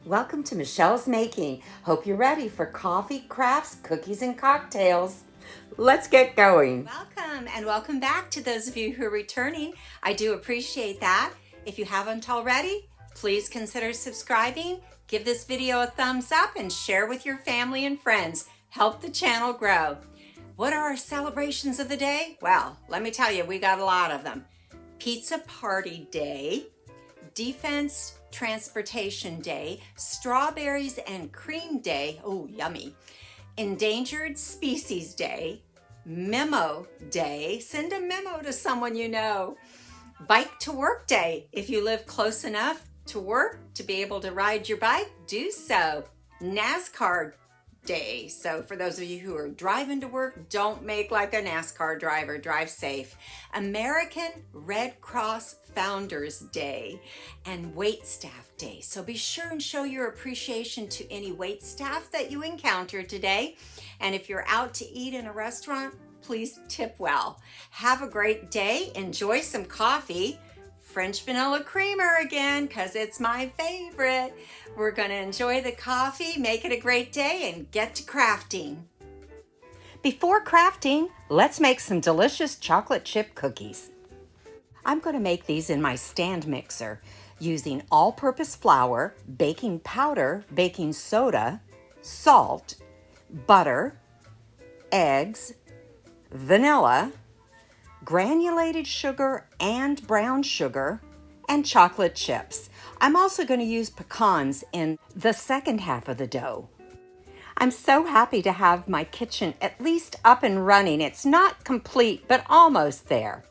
Welcome to Michelle's Making. Hope you're ready for coffee, crafts, cookies, and cocktails. Let's get going. Welcome and welcome back to those of you who are returning. I do appreciate that. If you haven't already, please consider subscribing, give this video a thumbs up, and share with your family and friends. Help the channel grow. What are our celebrations of the day? Well, let me tell you, we got a lot of them. Pizza Party Day, Defense Transportation Day, Strawberries and Cream Day, oh yummy, Endangered Species Day, Memo Day, send a memo to someone you know, Bike to Work Day, if you live close enough to work to be able to ride your bike, do so, NASCAR Day, so for those of you who are driving to work, don't make like a NASCAR driver, drive safe. American Red Cross Founders Day and Wait Staff Day. So be sure and show your appreciation to any wait staff that you encounter today. And if you're out to eat in a restaurant, please tip well. Have a great day. Enjoy some coffee. French vanilla creamer again, because it's my favorite. We're going to enjoy the coffee, make it a great day, and get to crafting. Before crafting, let's make some delicious chocolate chip cookies. I'm going to make these in my stand mixer using all-purpose flour, baking powder, baking soda, salt, butter, eggs, vanilla, granulated sugar and brown sugar, and chocolate chips. I'm also going to use pecans in the second half of the dough. I'm so happy to have my kitchen at least up and running. It's not complete, but almost there.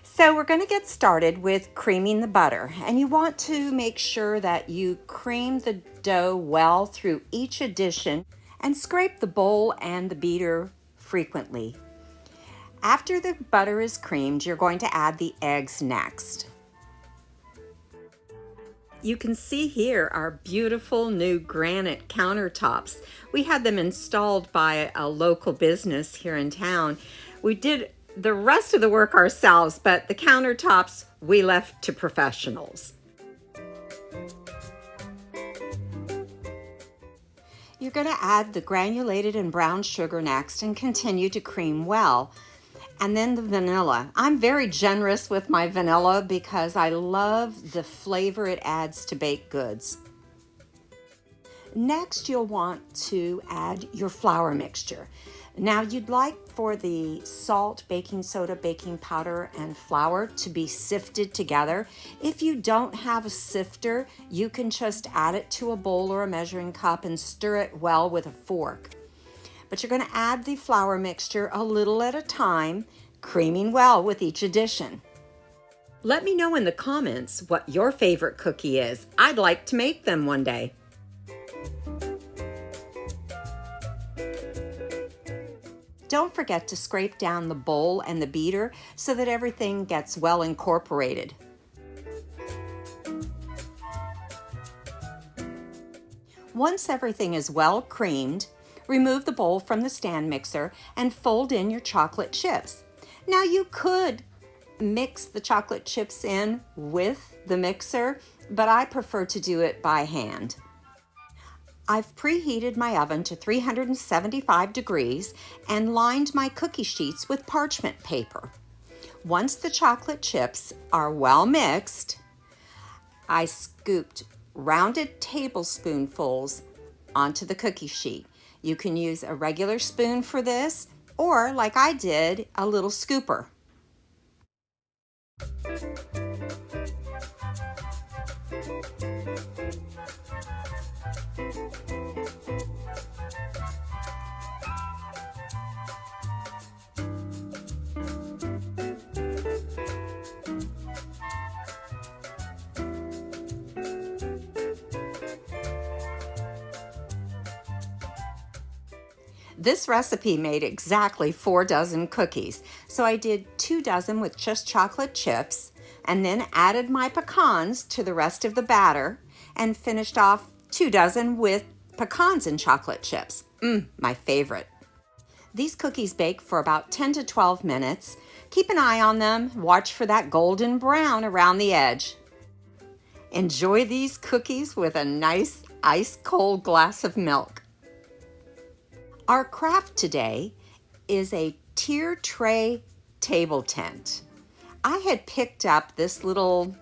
So we're going to get started with creaming the butter, and you want to make sure that you cream the dough well through each addition and scrape the bowl and the beater frequently. After the butter is creamed, you're going to add the eggs next. You can see here our beautiful new granite countertops. We had them installed by a local business here in town. We did the rest of the work ourselves, but the countertops we left to professionals. You're going to add the granulated and brown sugar next and continue to cream well. And then the vanilla. I'm very generous with my vanilla because I love the flavor it adds to baked goods. Next, you'll want to add your flour mixture. Now, you'd like for the salt, baking soda, baking powder, and flour to be sifted together. If you don't have a sifter, you can just add it to a bowl or a measuring cup and stir it well with a fork. But you're going to add the flour mixture a little at a time, creaming well with each addition. Let me know in the comments what your favorite cookie is. I'd like to make them one day. Don't forget to scrape down the bowl and the beater so that everything gets well incorporated. Once everything is well creamed, remove the bowl from the stand mixer and fold in your chocolate chips. Now you could mix the chocolate chips in with the mixer, but I prefer to do it by hand. I've preheated my oven to 375 degrees and lined my cookie sheets with parchment paper. Once the chocolate chips are well mixed, I scooped rounded tablespoonfuls onto the cookie sheet. You can use a regular spoon for this, or like I did, a little scooper. This recipe made exactly 4 dozen cookies, so I did 2 dozen with just chocolate chips, and then added my pecans to the rest of the batter, and finished off 2 dozen with pecans and chocolate chips. My favorite. These cookies bake for about 10 to 12 minutes. Keep an eye on them, watch for that golden brown around the edge. Enjoy these cookies with a nice ice cold glass of milk. Our craft today is a tier tray table tent. I had picked up this little,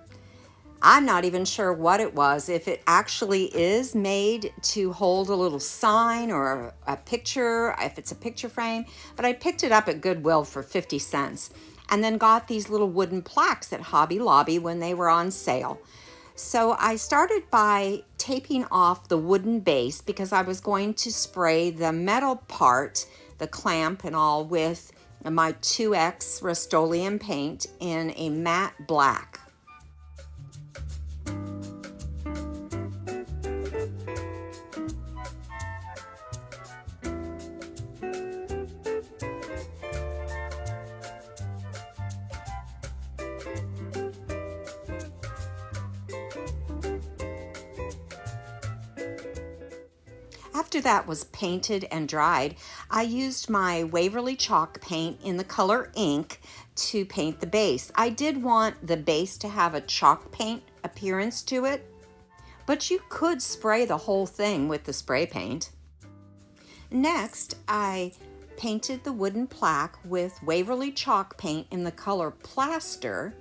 I'm not even sure what it was, if it actually is made to hold a little sign or a picture, if it's a picture frame, but I picked it up at Goodwill for 50 cents and then got these little wooden plaques at Hobby Lobby when they were on sale. So I started by taping off the wooden base because I was going to spray the metal part, the clamp and all, with my 2X Rust-Oleum paint in a matte black. After that was painted and dried, I used my Waverly chalk paint in the color ink to paint the base. I did want the base to have a chalk paint appearance to it, but you could spray the whole thing with the spray paint. Next, I painted the wooden plaque with Waverly chalk paint in the color plaster.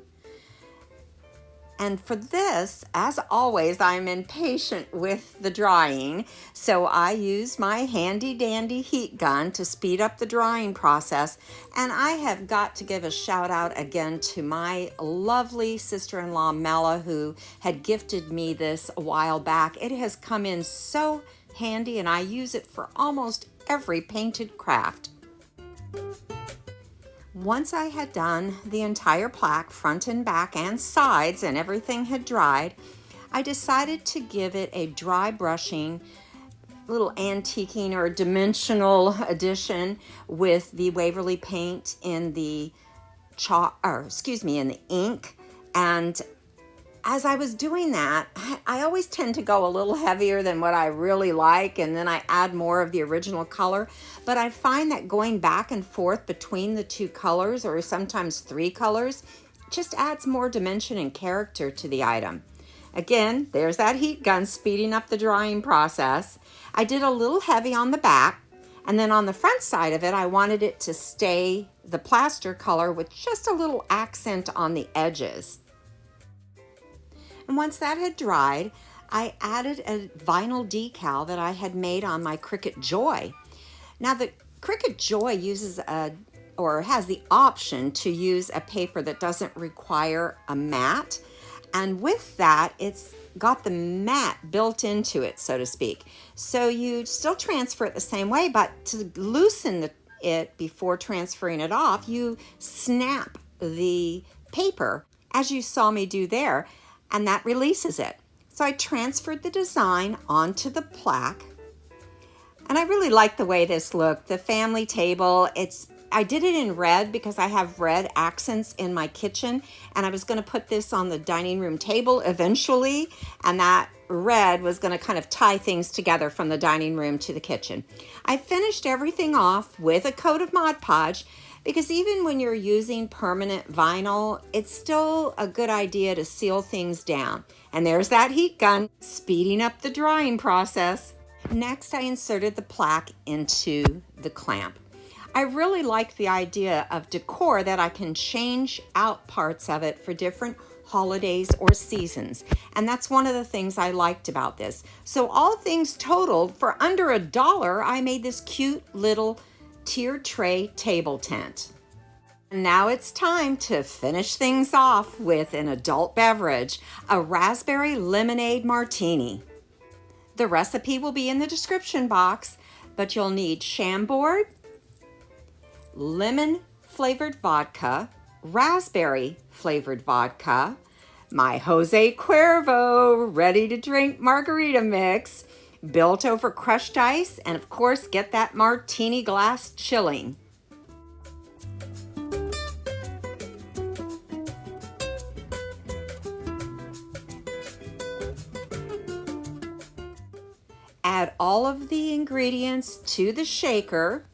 And for this, as always, I'm impatient with the drying, so I use my handy dandy heat gun to speed up the drying process. And I have got to give a shout out again to my lovely sister-in-law, Mela, who had gifted me this a while back. It has come in so handy, and I use it for almost every painted craft. Once I had done the entire plaque, front and back and sides, and everything had dried, I decided to give it a dry brushing, little antiquing or dimensional addition with the Waverly paint in the in the ink. And as I was doing that, I always tend to go a little heavier than what I really like, and then I add more of the original color. But I find that going back and forth between the two colors, or sometimes three colors, just adds more dimension and character to the item. Again, there's that heat gun speeding up the drying process. I did a little heavy on the back, and then on the front side of it, I wanted it to stay the plaster color with just a little accent on the edges. And once that had dried, I added a vinyl decal that I had made on my Cricut Joy. Now the Cricut Joy uses has the option to use a paper that doesn't require a mat. And with that, it's got the mat built into it, so to speak. So you still transfer it the same way, but to loosen it before transferring it off, you snap the paper, as you saw me do there, and that releases it. So I transferred the design onto the plaque, and I really like the way this looked. The family table, I did it in red because I have red accents in my kitchen, and I was going to put this on the dining room table eventually, and that red was going to kind of tie things together from the dining room to the kitchen. I finished everything off with a coat of Mod Podge, because even when you're using permanent vinyl, it's still a good idea to seal things down. And there's that heat gun speeding up the drying process. Next, I inserted the plaque into the clamp. I really like the idea of decor that I can change out parts of it for different holidays or seasons. And that's one of the things I liked about this. So all things totaled, for under $1, I made this cute little tier tray table tent. And now it's time to finish things off with an adult beverage, a Raspberry Lemonade Martini. The recipe will be in the description box, but you'll need Chambord, lemon flavored vodka, raspberry flavored vodka, my Jose Cuervo ready to drink margarita mix, built over crushed ice, and of course, get that martini glass chilling. Add all of the ingredients to the shaker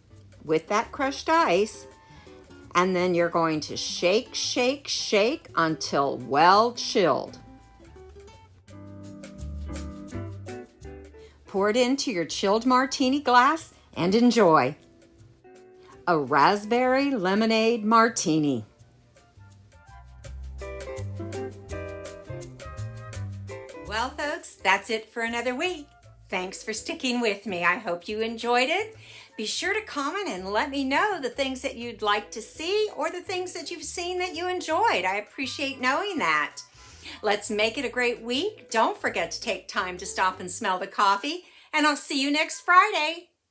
with that crushed ice, and then you're going to shake, shake, shake until well chilled. pour it into your chilled martini glass and enjoy. A Raspberry Lemonade Martini. Well, folks, that's it for another week. Thanks for sticking with me. I hope you enjoyed it. Be sure to comment and let me know the things that you'd like to see or the things that you've seen that you enjoyed. I appreciate knowing that. Let's make it a great week. Don't forget to take time to stop and smell the coffee, and I'll see you next Friday.